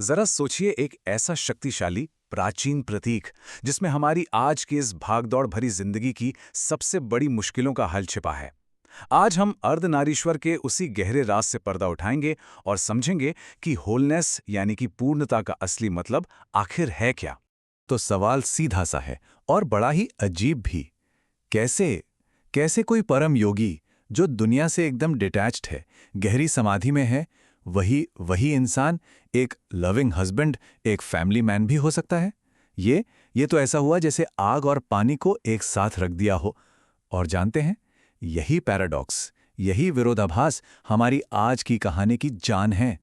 जरा सोचिए एक ऐसा शक्तिशाली प्राचीन प्रतीक जिसमें हमारी आज की इस भागदौड़ भरी जिंदगी की सबसे बड़ी मुश्किलों का हल छिपा है। आज हम अर्धनारीश्वर के उसी गहरे राज से पर्दा उठाएंगे और समझेंगे कि होलनेस यानी कि पूर्णता का असली मतलब आखिर है क्या। तो सवाल सीधा सा है और बड़ा ही अजीब भी। कैसे कैसे कोई परम योगी जो दुनिया से एकदम डिटैच्ड है, गहरी समाधि में है, वही वही इंसान एक लविंग हस्बैंड, एक फैमिली मैन भी हो सकता है? ये तो ऐसा हुआ जैसे आग और पानी को एक साथ रख दिया हो। और जानते हैं, यही पैराडॉक्स, यही विरोधाभास हमारी आज की कहानी की जान है।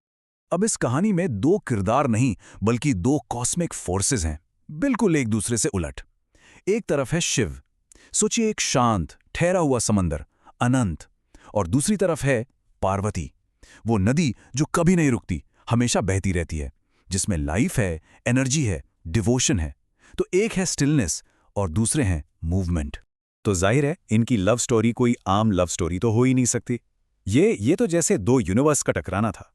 अब इस कहानी में दो किरदार नहीं बल्कि दो कॉस्मिक फोर्सेस हैं, बिल्कुल एक दूसरे से उलट। एक तरफ है शिव, सोचिए एक शांत ठहरा हुआ समंदर, अनंत। और दूसरी तरफ है पार्वती, वो नदी जो कभी नहीं रुकती, हमेशा बहती रहती है, जिसमें लाइफ है, एनर्जी है, डिवोशन है। तो एक है स्टिलनेस और दूसरे हैं मूवमेंट। तो जाहिर है इनकी लव स्टोरी कोई आम लव स्टोरी तो हो ही नहीं सकती। ये तो जैसे दो यूनिवर्स का टकराना था।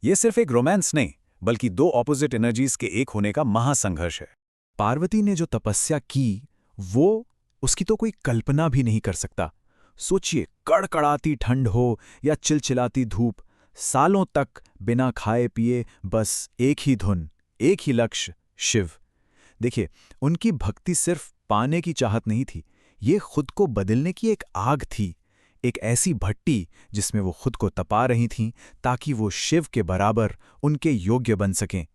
ये सिर्फ एक रोमांस नहीं, बल्कि दो ऑपोजिट एनर्जीज के एक होने का महासंघर्ष है। पार्वती ने जो तपस्या की, वो उसकी तो कोई कल्पना भी नहीं कर सकता। सोचिए, कड़कड़ाती ठंड हो या चिलचिलाती धूप, सालों तक बिना खाए पिए बस एक ही धुन, एक ही लक्ष्य, शिव। देखिए, उनकी भक्ति सिर्फ पाने की चाहत नहीं थी, ये खुद को बदलने की एक आग थी, एक ऐसी भट्टी जिसमें वो खुद को तपा रही थीं ताकि वो शिव के बराबर, उनके योग्य बन सकें।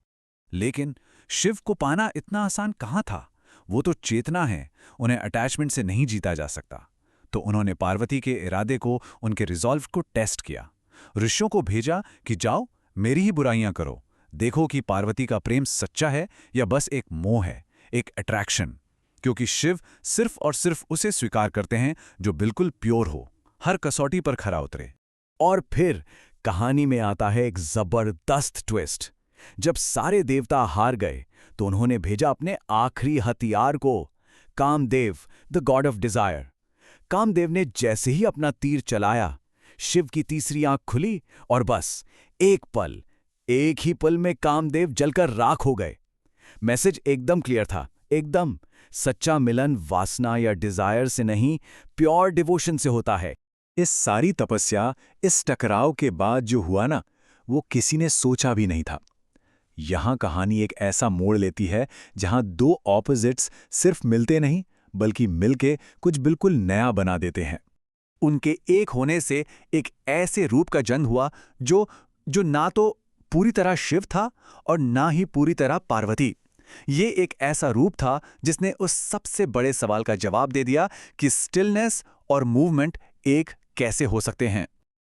लेकिन शिव को पाना इतना आसान कहाँ था? वो तो चेतना है, उन्हें अटैचमेंट से नहीं जीता जा सकता। तो उन्होंने पार्वती के इरादे को, उनके रिजॉल्व को टेस्ट किया। ऋषियों को भेजा कि जाओ मेरी ही बुराइयां करो, देखो कि पार्वती का प्रेम सच्चा है या बस एक मोह है, एक अट्रैक्शन। क्योंकि शिव सिर्फ और सिर्फ उसे स्वीकार करते हैं जो बिल्कुल प्योर हो, हर कसौटी पर खरा उतरे। और फिर कहानी में आता है एक जबरदस्त ट्विस्ट। जब सारे देवता हार गए तो उन्होंने भेजा अपने आखिरी हथियार को, Kamdev, the god of desire. Kamdev ने जैसे ही अपना तीर चलाया, शिव की तीसरी आंख खुली और बस एक ही पल में कामदेव जलकर राख हो गए। मैसेज एकदम क्लियर था, एकदम। सच्चा मिलन वासना या डिजायर से नहीं, प्योर डिवोशन से होता है। इस सारी तपस्या, इस टकराव के बाद जो हुआ ना, वो किसी ने सोचा भी नहीं था। यहां कहानी एक ऐसा मोड़ लेती है जहां दो ऑपोजिट्स सिर्फ मिलते नहीं, बल्कि मिलके कुछ बिल्कुल नया बना देते हैं। उनके एक होने से एक ऐसे रूप का जन्म हुआ जो जो ना तो पूरी तरह शिव था और ना ही पूरी तरह पार्वती। ये एक ऐसा रूप था जिसने उस सबसे बड़े सवाल का जवाब दे दिया कि स्टिलनेस और मूवमेंट एक कैसे हो सकते हैं।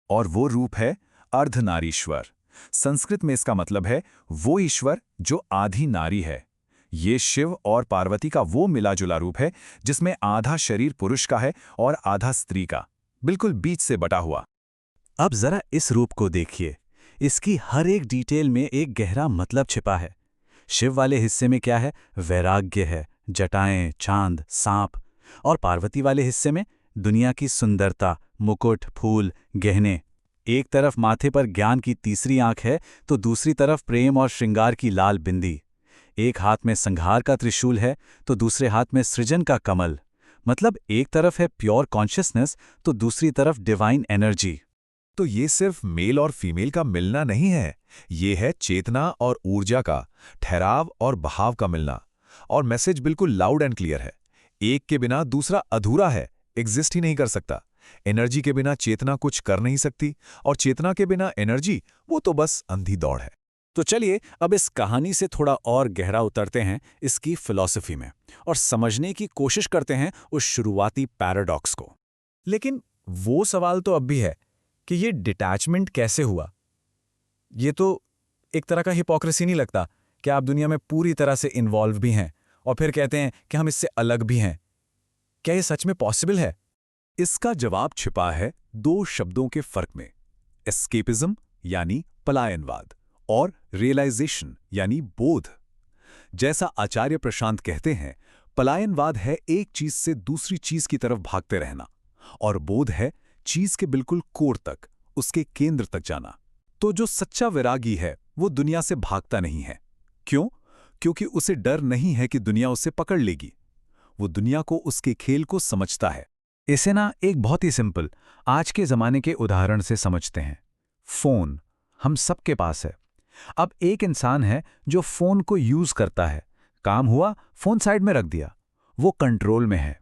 और वो रूप है अर्धनारीश्वर। संस्कृत में इसका मतलब है वो ईश्वर जो आधी नारी है। ये शिव और पार्वती का वो मिला-जुला रूप है जिसमें आधा शरीर पुरुष का है और आधा स्त्री का, बिल्कुल बीच से बटा हुआ। अब जरा इस रूप को देखिए, इसकी हर एक डिटेल में एक गहरा मतलब छिपा है। शिव वाले हिस्से में क्या है? वैराग्य है, जटाएं, चांद, सांप। और पार्वती वाले हिस्से में दुनिया की सुंदरता, मुकुट, फूल, गहने। एक तरफ माथे पर ज्ञान की तीसरी आंख है तो दूसरी तरफ प्रेम और श्रृंगार की लाल बिंदी। एक हाथ में संहार का त्रिशूल है तो दूसरे हाथ में सृजन का कमल। मतलब एक तरफ है प्योर कॉन्शियसनेस तो दूसरी तरफ डिवाइन एनर्जी। तो ये सिर्फ मेल और फीमेल का मिलना नहीं है, ये है चेतना और ऊर्जा का, ठहराव और बहाव का मिलना। और मैसेज बिल्कुल लाउड एंड क्लियर है, एक के बिना दूसरा अधूरा है, एग्जिस्ट ही नहीं कर सकता। एनर्जी के बिना चेतना कुछ कर नहीं सकती, और चेतना के बिना एनर्जी, वो तो बस अंधी दौड़ है। तो चलिए अब इस कहानी से थोड़ा और गहरा उतरते हैं इसकी फिलॉसफी में और समझने की कोशिश करते हैं उस शुरुआती पैराडॉक्स को। लेकिन वो सवाल तो अब भी है कि ये डिटैचमेंट कैसे हुआ? ये तो एक तरह का हिपोक्रेसी नहीं लगता कि आप दुनिया में पूरी तरह से इन्वॉल्व भी हैं और फिर कहते हैं कि हम इससे अलग भी हैं? क्या ये सच में पॉसिबल है? इसका जवाब छिपा है दो शब्दों के फर्क में, एस्केपिज्म यानी पलायनवाद और रियलाइजेशन यानी बोध। जैसा आचार्य प्रशांत कहते हैं, पलायनवाद है एक चीज से दूसरी चीज की तरफ भागते रहना, और बोध है चीज के बिल्कुल कोर तक, उसके केंद्र तक जाना। तो जो सच्चा वैरागी है वो दुनिया से भागता नहीं है। क्यों? क्योंकि उसे डर नहीं है कि दुनिया उसे पकड़ लेगी। वो दुनिया को, उसके खेल को समझता है। इसे ना एक बहुत ही सिंपल आज के ज़माने के उदाहरण से समझते हैं। फ़ोन हम सबके पास है। अब एक इंसान है जो फ़ोन को यूज़ करता है, काम हुआ फ़ोन साइड में रख दिया, वो कंट्रोल में है।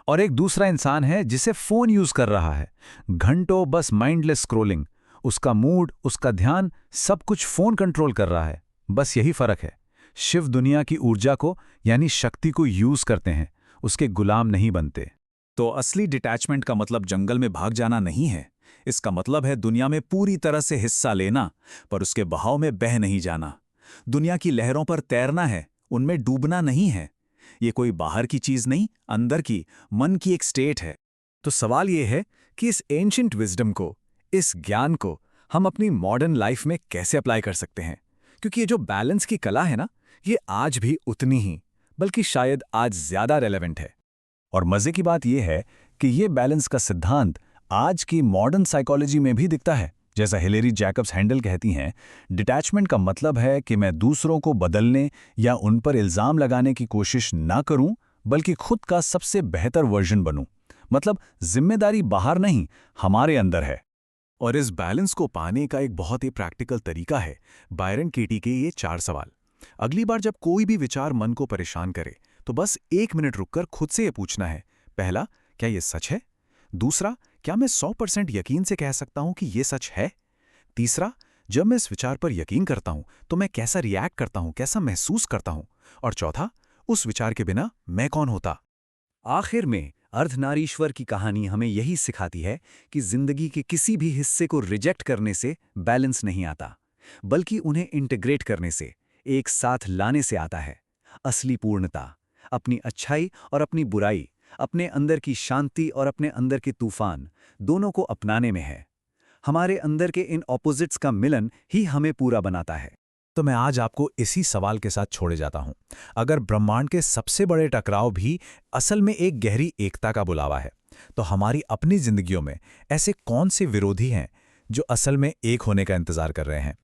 और एक दूसरा इंसान है जिसे फ़ोन यूज़ कर रहा है, घंटों बस माइंडलेस स्क्रॉलिंग, उसका मूड, उसका ध्यान सब कुछ फ़ोन कंट्रोल कर रहा है। बस यही फ़र्क है, शिव दुनिया की ऊर्जा को यानी शक्ति को यूज़ करते हैं, उसके गुलाम नहीं बनते। तो असली डिटैचमेंट का मतलब जंगल में भाग जाना नहीं है। इसका मतलब है दुनिया में पूरी तरह से हिस्सा लेना, पर उसके बहाव में बह नहीं जाना। दुनिया की लहरों पर तैरना है, उनमें डूबना नहीं है। ये कोई बाहर की चीज नहीं, अंदर की, मन की एक स्टेट है। तो सवाल ये है कि इस एंशिएंट विजडम को, इस ज्ञान को हम अपनी मॉडर्न लाइफ में कैसे अप्लाई कर सकते हैं? क्योंकि ये जो बैलेंस की कला है ना, ये आज भी उतनी ही, बल्कि शायद आज ज्यादा रेलेवेंट है। और मजे की बात यह है कि ये बैलेंस का सिद्धांत आज की मॉडर्न साइकोलॉजी में भी दिखता है। जैसा हिलेरी जैकब्स हैंडल कहती हैं, डिटैचमेंट का मतलब है कि मैं दूसरों को बदलने या उन पर इल्जाम लगाने की कोशिश ना करूं, बल्कि खुद का सबसे बेहतर वर्जन बनूं। मतलब जिम्मेदारी बाहर नहीं, हमारे अंदर है। और इस बैलेंस को पाने का एक बहुत ही प्रैक्टिकल तरीका है बायरन केटी के ये 4 सवाल। अगली बार जब कोई भी विचार मन को परेशान करे, तो बस 1 मिनट रुककर खुद से ये पूछना है। पहला, क्या ये सच है? दूसरा, क्या मैं 100% यकीन से कह सकता हूं कि ये सच है? तीसरा, जब मैं इस विचार पर यकीन करता हूं तो मैं कैसा रिएक्ट करता हूं, कैसा महसूस करता हूं? और चौथा, उस विचार के बिना मैं कौन होता? आखिर में अर्धनारीश्वर की कहानी हमें यही सिखाती है कि जिंदगी के किसी भी हिस्से को रिजेक्ट करने से बैलेंस नहीं आता, बल्कि उन्हें इंटीग्रेट करने से, एक साथ लाने से आता है। असली पूर्णता अपनी अच्छाई और अपनी बुराई, अपने अंदर की शांति और अपने अंदर के तूफान, दोनों को अपनाने में है। हमारे अंदर के इन ऑपोजिट्स का मिलन ही हमें पूरा बनाता है। तो मैं आज आपको इसी सवाल के साथ छोड़े जाता हूं। अगर ब्रह्मांड के सबसे बड़े टकराव भी असल में एक गहरी एकता का बुलावा है, तो हमारी अपनी जिंदगियों में ऐसे कौन से विरोधी हैं जो असल में एक होने का इंतजार कर रहे हैं?